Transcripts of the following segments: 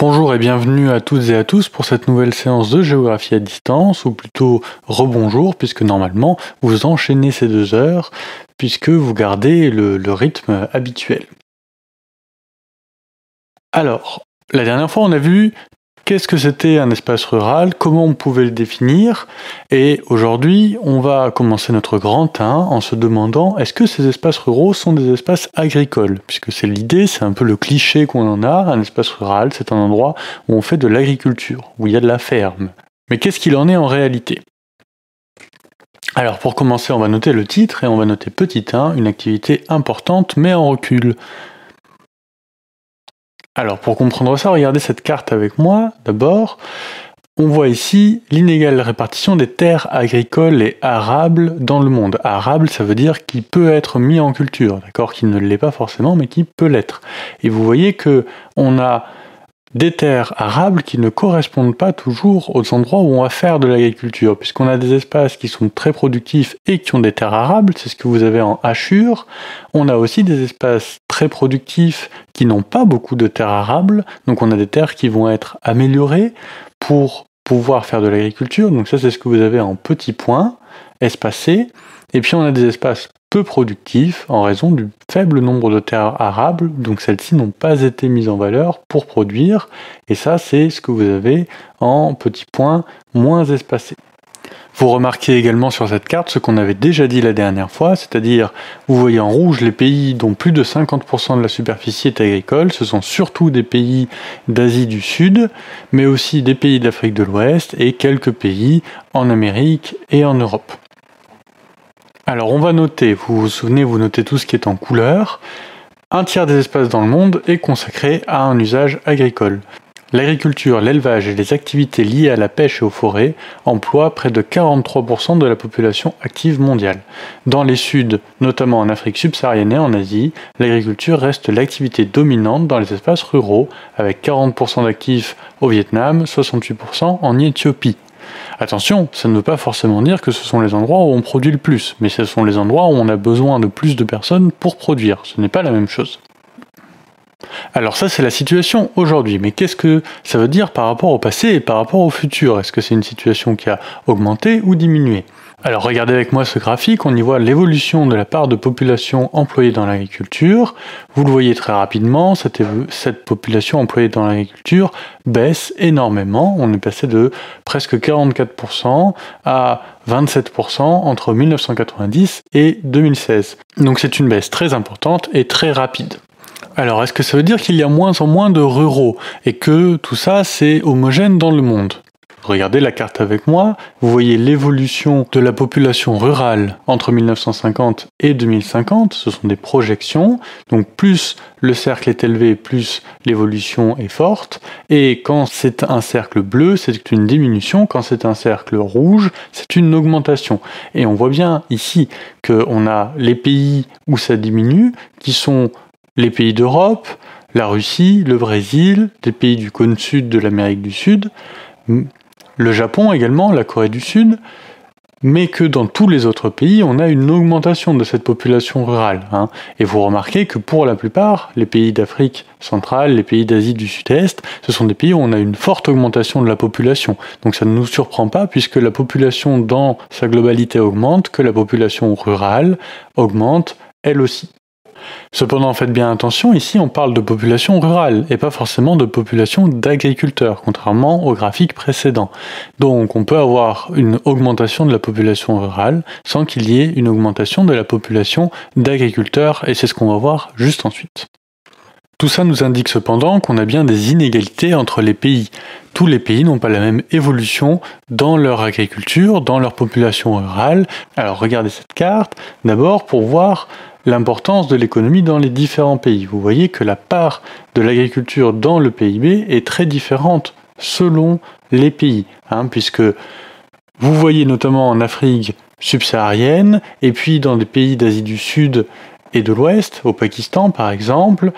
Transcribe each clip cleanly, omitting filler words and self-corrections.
Bonjour et bienvenue à toutes et à tous pour cette nouvelle séance de géographie à distance, ou plutôt rebonjour, puisque normalement vous enchaînez ces 2 heures, puisque vous gardez le rythme habituel. Alors, la dernière fois on a vu qu'est-ce que c'était un espace rural, comment on pouvait le définir, et aujourd'hui on va commencer notre grand 1 en se demandant est-ce que ces espaces ruraux sont des espaces agricoles, puisque c'est l'idée, c'est un peu le cliché qu'on en a, un espace rural c'est un endroit où on fait de l'agriculture, où il y a de la ferme. Mais qu'est-ce qu'il en est en réalité ? Alors pour commencer on va noter le titre et on va noter petit 1, une activité importante mais en recul. Alors pour comprendre ça, regardez cette carte avec moi. D'abord, on voit ici l'inégale répartition des terres agricoles et arables dans le monde. Arable, ça veut dire qui peut être mis en culture, d'accord, qui ne l'est pas forcément, mais qui peut l'être. Et vous voyez que on a des terres arables qui ne correspondent pas toujours aux endroits où on va faire de l'agriculture, puisqu'on a des espaces qui sont très productifs et qui ont des terres arables, c'est ce que vous avez en hachure. On a aussi des espaces très productifs qui n'ont pas beaucoup de terres arables, donc on a des terres qui vont être améliorées pour pouvoir faire de l'agriculture, donc ça c'est ce que vous avez en petits points, espacés, et puis on a des espaces peu productifs en raison du faible nombre de terres arables, donc celles-ci n'ont pas été mises en valeur pour produire, et ça c'est ce que vous avez en petits points moins espacés. Vous remarquez également sur cette carte ce qu'on avait déjà dit la dernière fois, c'est-à-dire, vous voyez en rouge les pays dont plus de 50% de la superficie est agricole, ce sont surtout des pays d'Asie du Sud, mais aussi des pays d'Afrique de l'Ouest et quelques pays en Amérique et en Europe. Alors on va noter, vous vous souvenez, vous notez tout ce qui est en couleur. 1/3 des espaces dans le monde est consacré à un usage agricole. L'agriculture, l'élevage et les activités liées à la pêche et aux forêts emploient près de 43% de la population active mondiale. Dans les Suds, notamment en Afrique subsaharienne et en Asie, l'agriculture reste l'activité dominante dans les espaces ruraux, avec 40% d'actifs au Vietnam, 68% en Éthiopie. Attention, ça ne veut pas forcément dire que ce sont les endroits où on produit le plus, mais ce sont les endroits où on a besoin de plus de personnes pour produire. Ce n'est pas la même chose. Alors ça c'est la situation aujourd'hui, mais qu'est-ce que ça veut dire par rapport au passé et par rapport au futur ? Est-ce que c'est une situation qui a augmenté ou diminué ? Alors regardez avec moi ce graphique, on y voit l'évolution de la part de population employée dans l'agriculture. Vous le voyez très rapidement, cette population employée dans l'agriculture baisse énormément. On est passé de presque 44% à 27% entre 1990 et 2016. Donc c'est une baisse très importante et très rapide. Alors, est-ce que ça veut dire qu'il y a moins en moins de ruraux et que tout ça, c'est homogène dans le monde ? Regardez la carte avec moi, vous voyez l'évolution de la population rurale entre 1950 et 2050, ce sont des projections, donc plus le cercle est élevé, plus l'évolution est forte, et quand c'est un cercle bleu, c'est une diminution, quand c'est un cercle rouge, c'est une augmentation. Et on voit bien ici qu'on a les pays où ça diminue, qui sont les pays d'Europe, la Russie, le Brésil, des pays du cône sud de l'Amérique du Sud, le Japon également, la Corée du Sud, mais que dans tous les autres pays, on a une augmentation de cette population rurale. Et vous remarquez que pour la plupart, les pays d'Afrique centrale, les pays d'Asie du Sud-Est, ce sont des pays où on a une forte augmentation de la population. Donc ça ne nous surprend pas puisque la population dans sa globalité augmente, que la population rurale augmente elle aussi. Cependant, faites bien attention, ici on parle de population rurale et pas forcément de population d'agriculteurs, contrairement au graphique précédent. Donc on peut avoir une augmentation de la population rurale sans qu'il y ait une augmentation de la population d'agriculteurs, et c'est ce qu'on va voir juste ensuite. Tout ça nous indique cependant qu'on a bien des inégalités entre les pays. Tous les pays n'ont pas la même évolution dans leur agriculture, dans leur population rurale. Alors regardez cette carte, d'abord pour voir l'importance de l'économie dans les différents pays. Vous voyez que la part de l'agriculture dans le PIB est très différente selon les pays, puisque vous voyez notamment en Afrique subsaharienne, et puis dans des pays d'Asie du Sud et de l'Ouest, au Pakistan par exemple,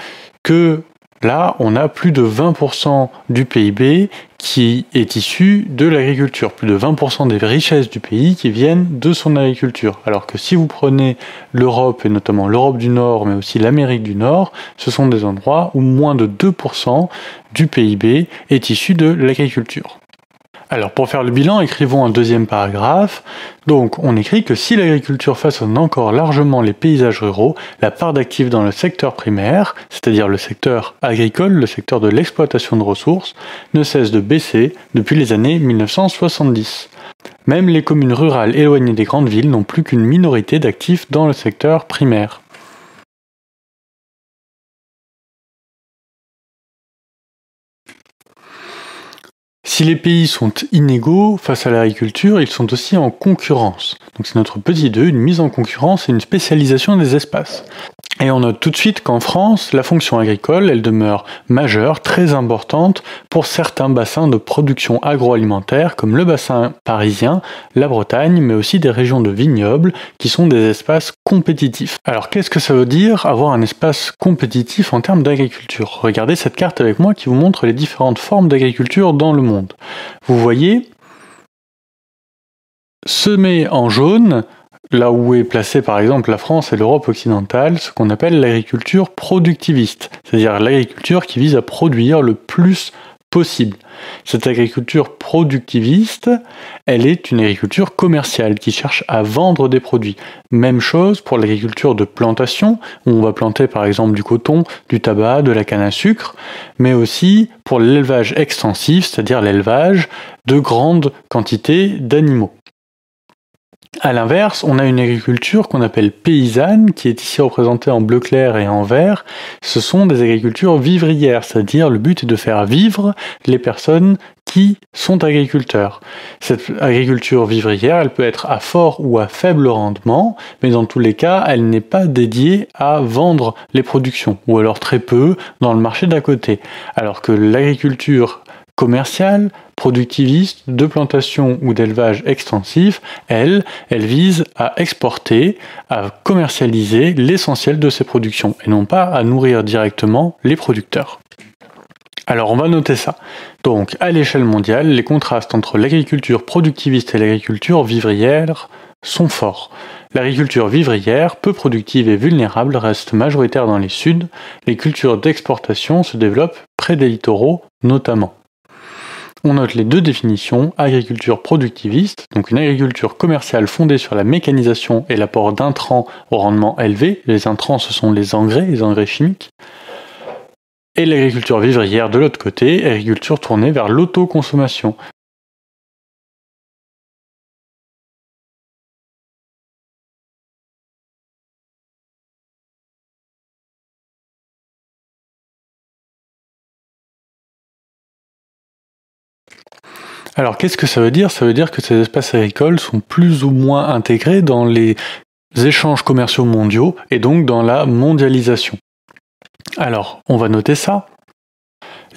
que Là, on a plus de 20% du PIB qui est issu de l'agriculture, plus de 20% des richesses du pays qui viennent de son agriculture. Alors que si vous prenez l'Europe, et notamment l'Europe du Nord, mais aussi l'Amérique du Nord, ce sont des endroits où moins de 2% du PIB est issu de l'agriculture. Alors pour faire le bilan, écrivons un deuxième paragraphe. Donc on écrit que si l'agriculture façonne encore largement les paysages ruraux, la part d'actifs dans le secteur primaire, c'est-à-dire le secteur agricole, le secteur de l'exploitation de ressources, ne cesse de baisser depuis les années 1970. Même les communes rurales éloignées des grandes villes n'ont plus qu'une minorité d'actifs dans le secteur primaire. Si les pays sont inégaux face à l'agriculture, ils sont aussi en concurrence. Donc c'est notre petit 2, une mise en concurrence et une spécialisation des espaces. Et on note tout de suite qu'en France, la fonction agricole, elle demeure majeure, très importante pour certains bassins de production agroalimentaire, comme le bassin parisien, la Bretagne, mais aussi des régions de vignobles, qui sont des espaces compétitifs. Alors qu'est-ce que ça veut dire avoir un espace compétitif en termes d'agriculture ? Regardez cette carte avec moi qui vous montre les différentes formes d'agriculture dans le monde. Vous voyez, semé en jaune, là où est placée par exemple la France et l'Europe occidentale, ce qu'on appelle l'agriculture productiviste, c'est-à-dire l'agriculture qui vise à produire le plus possible. Cette agriculture productiviste, elle est une agriculture commerciale qui cherche à vendre des produits. Même chose pour l'agriculture de plantation, où on va planter par exemple du coton, du tabac, de la canne à sucre, mais aussi pour l'élevage extensif, c'est-à-dire l'élevage de grandes quantités d'animaux. A l'inverse, on a une agriculture qu'on appelle paysanne, qui est ici représentée en bleu clair et en vert. Ce sont des agricultures vivrières, c'est-à-dire le but est de faire vivre les personnes qui sont agriculteurs. Cette agriculture vivrière, elle peut être à fort ou à faible rendement, mais dans tous les cas, elle n'est pas dédiée à vendre les productions, ou alors très peu dans le marché d'à côté. Alors que l'agriculture commerciale, productiviste, de plantation ou d'élevage extensif, elle vise à exporter, à commercialiser l'essentiel de ses productions, et non pas à nourrir directement les producteurs. Alors on va noter ça. Donc à l'échelle mondiale, les contrastes entre l'agriculture productiviste et l'agriculture vivrière sont forts. L'agriculture vivrière, peu productive et vulnérable, reste majoritaire dans les suds. Les cultures d'exportation se développent près des littoraux notamment. On note les deux définitions, agriculture productiviste, donc une agriculture commerciale fondée sur la mécanisation et l'apport d'intrants au rendement élevé. Les intrants, ce sont les engrais chimiques. Et l'agriculture vivrière de l'autre côté, agriculture tournée vers l'autoconsommation. Alors qu'est-ce que ça veut dire ? Ça veut dire que ces espaces agricoles sont plus ou moins intégrés dans les échanges commerciaux mondiaux et donc dans la mondialisation. Alors, on va noter ça.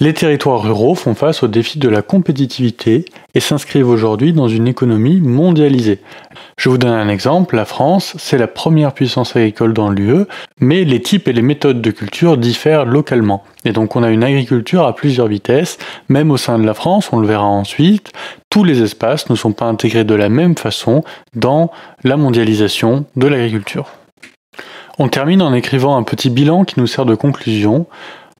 Les territoires ruraux font face au défi de la compétitivité et s'inscrivent aujourd'hui dans une économie mondialisée. Je vous donne un exemple, la France, c'est la première puissance agricole dans l'UE, mais les types et les méthodes de culture diffèrent localement. Et donc on a une agriculture à plusieurs vitesses, même au sein de la France, on le verra ensuite, tous les espaces ne sont pas intégrés de la même façon dans la mondialisation de l'agriculture. On termine en écrivant un petit bilan qui nous sert de conclusion,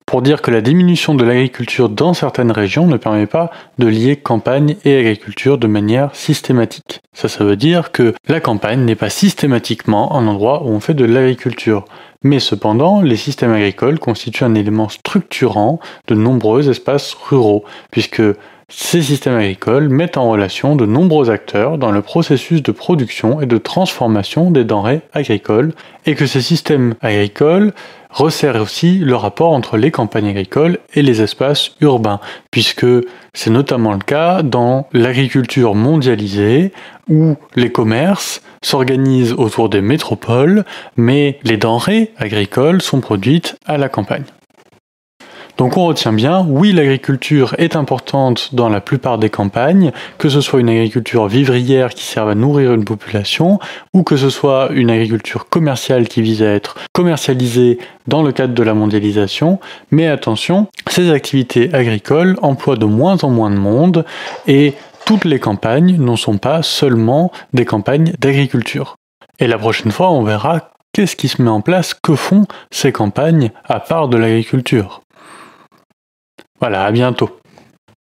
pour dire que la diminution de l'agriculture dans certaines régions ne permet pas de lier campagne et agriculture de manière systématique. Ça veut dire que la campagne n'est pas systématiquement un endroit où on fait de l'agriculture. Mais cependant, les systèmes agricoles constituent un élément structurant de nombreux espaces ruraux, puisque ces systèmes agricoles mettent en relation de nombreux acteurs dans le processus de production et de transformation des denrées agricoles, et que ces systèmes agricoles resserre aussi le rapport entre les campagnes agricoles et les espaces urbains, puisque c'est notamment le cas dans l'agriculture mondialisée où les commerces s'organisent autour des métropoles, mais les denrées agricoles sont produites à la campagne. Donc on retient bien, oui, l'agriculture est importante dans la plupart des campagnes, que ce soit une agriculture vivrière qui serve à nourrir une population, ou que ce soit une agriculture commerciale qui vise à être commercialisée dans le cadre de la mondialisation. Mais attention, ces activités agricoles emploient de moins en moins de monde, et toutes les campagnes ne sont pas seulement des campagnes d'agriculture. Et la prochaine fois, on verra qu'est-ce qui se met en place, que font ces campagnes à part de l'agriculture. Voilà, à bientôt.